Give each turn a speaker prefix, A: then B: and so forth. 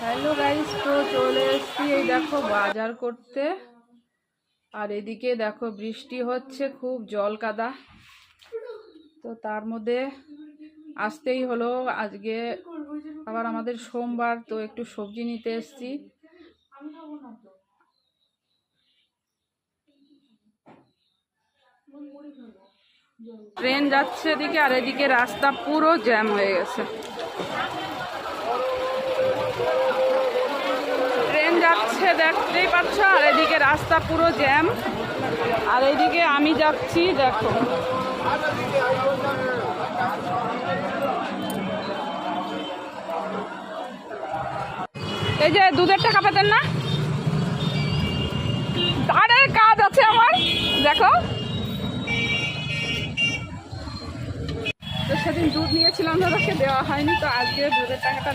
A: Hello guys, তো চলে এসেছি এই দেখো বাজার করতে। আর এদিকে দেখো বৃষ্টি হচ্ছে, খুব জল কাদা। তো তার মধ্যে আসতেই হলো। আজকে আবার আমাদের সোমবার, তো একটু সবজি নিতে এসেছি। ট্রেন যাচ্ছে এদিকে, আর এদিকে রাস্তা পুরো জ্যাম হয়ে গেছে। ট্রেন যাচ্ছে দেখতেই পাচ্ছ, আর এদিকে রাস্তা পুরো জ্যাম। আর এইদিকে আমি যাচ্ছি, দেখো এই যে দুধের টাকা পেতেন না, আরে কাজ আছে আমার, দেখো। তো সেদিন দুধ নিয়েছিলাম, দাদাকে দেওয়া হয়নি, তো আজকে দুধের টাকাটা